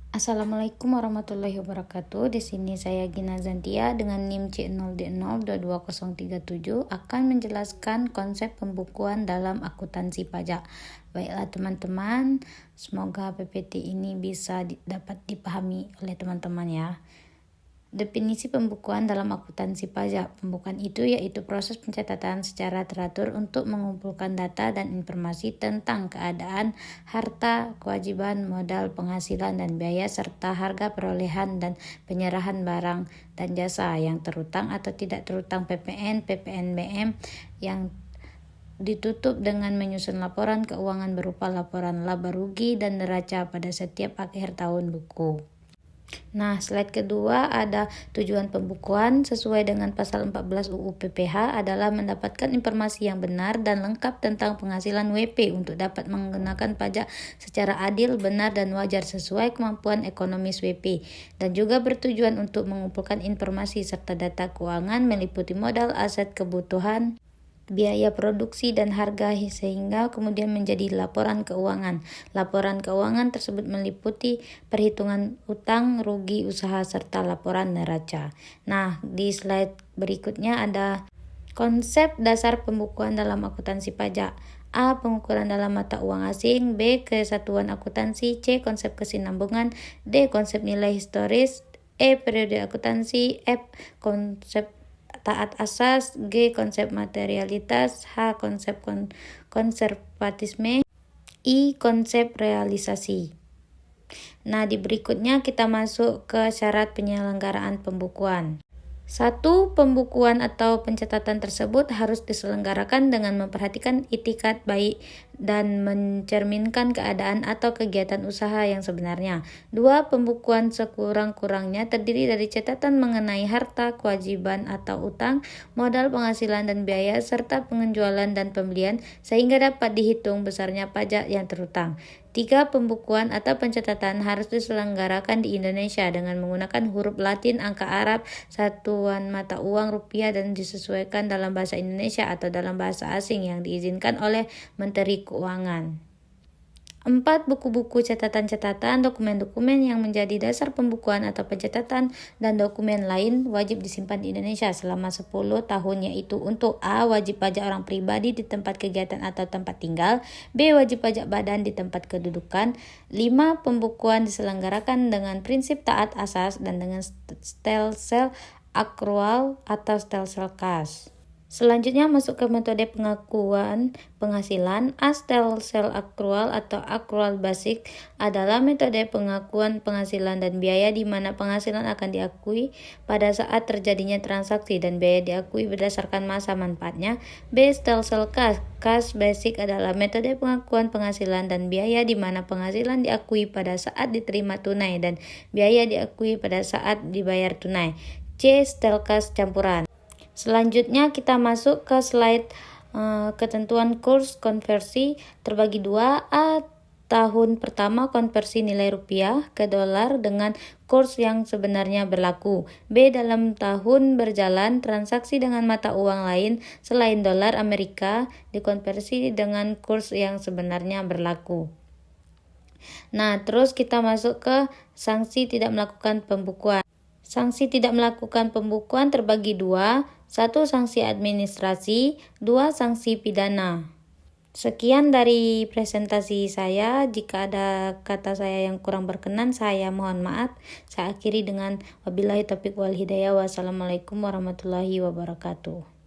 Assalamualaikum warahmatullahi wabarakatuh. Di sini saya Gina Zantia dengan NIM C0D0222037 akan menjelaskan konsep pembukuan dalam akuntansi pajak. Baiklah teman-teman, semoga PPT ini bisa dapat dipahami oleh teman-teman ya. Definisi pembukuan dalam akuntansi pajak. Pembukuan itu yaitu proses pencatatan secara teratur untuk mengumpulkan data dan informasi tentang keadaan, harta, kewajiban, modal, penghasilan, dan biaya, serta harga perolehan dan penyerahan barang dan jasa yang terutang atau tidak terutang PPN, PPNBM yang ditutup dengan menyusun laporan keuangan berupa laporan laba rugi dan neraca pada setiap akhir tahun buku. Nah, slide kedua ada tujuan pembukuan sesuai dengan pasal 14 UU PPH adalah mendapatkan informasi yang benar dan lengkap tentang penghasilan WP untuk dapat menggunakan pajak secara adil, benar, dan wajar sesuai kemampuan ekonomis WP, dan juga bertujuan untuk mengumpulkan informasi serta data keuangan meliputi modal, aset, kebutuhan, biaya produksi, dan harga sehingga kemudian menjadi laporan keuangan. Laporan keuangan tersebut meliputi perhitungan utang, rugi usaha, serta laporan neraca. Nah, di slide berikutnya ada konsep dasar pembukuan dalam akuntansi pajak. A. Pengukuran dalam mata uang asing. B. Kesatuan akuntansi. C. Konsep kesinambungan. D. Konsep nilai historis. E. Periode akuntansi. F. Konsep taat asas. G. Konsep materialitas. H. Konsep konservatisme. I. Konsep realisasi. Nah, di berikutnya kita masuk ke syarat penyelenggaraan pembukuan. 1. Pembukuan atau pencatatan tersebut harus diselenggarakan dengan memperhatikan itikat baik dan mencerminkan keadaan atau kegiatan usaha yang sebenarnya. 2. Pembukuan sekurang-kurangnya terdiri dari catatan mengenai harta, kewajiban atau utang, modal, penghasilan dan biaya, serta penjualan dan pembelian sehingga dapat dihitung besarnya pajak yang terutang. 3. Pembukuan atau pencatatan harus diselenggarakan di Indonesia dengan menggunakan huruf Latin, angka Arab, satuan mata uang rupiah, dan disesuaikan dalam bahasa Indonesia atau dalam bahasa asing yang diizinkan oleh Menteri Keuangan. 4. Buku-buku catatan-catatan, dokumen-dokumen yang menjadi dasar pembukuan atau pencatatan, dan dokumen lain wajib disimpan di Indonesia selama 10 tahun, yaitu untuk A. Wajib pajak orang pribadi di tempat kegiatan atau tempat tinggal. B. Wajib pajak badan di tempat kedudukan. 5. Pembukuan diselenggarakan dengan prinsip taat asas dan dengan stelsel akrual atau stelsel kas. Selanjutnya masuk ke metode pengakuan penghasilan. A. Stelsel akrual atau akrual basic adalah metode pengakuan penghasilan dan biaya di mana penghasilan akan diakui pada saat terjadinya transaksi dan biaya diakui berdasarkan masa manfaatnya. B. Stelsel kas. Kas basic adalah metode pengakuan penghasilan dan biaya di mana penghasilan diakui pada saat diterima tunai dan biaya diakui pada saat dibayar tunai. C. Stelkas campuran. Selanjutnya kita masuk ke slide ketentuan kurs konversi terbagi dua. A. Tahun pertama konversi nilai rupiah ke dolar dengan kurs yang sebenarnya berlaku. B. Dalam tahun berjalan transaksi dengan mata uang lain selain dolar Amerika dikonversi dengan kurs yang sebenarnya berlaku. Nah, terus kita masuk ke sanksi tidak melakukan pembukuan. Sanksi tidak melakukan pembukuan terbagi dua. 1. Sanksi administrasi. 2. Sanksi pidana. Sekian dari presentasi saya. Jika ada kata saya yang kurang berkenan, saya mohon maaf. Saya akhiri dengan wabillahi taufiq wal hidayah. Wassalamualaikum warahmatullahi wabarakatuh.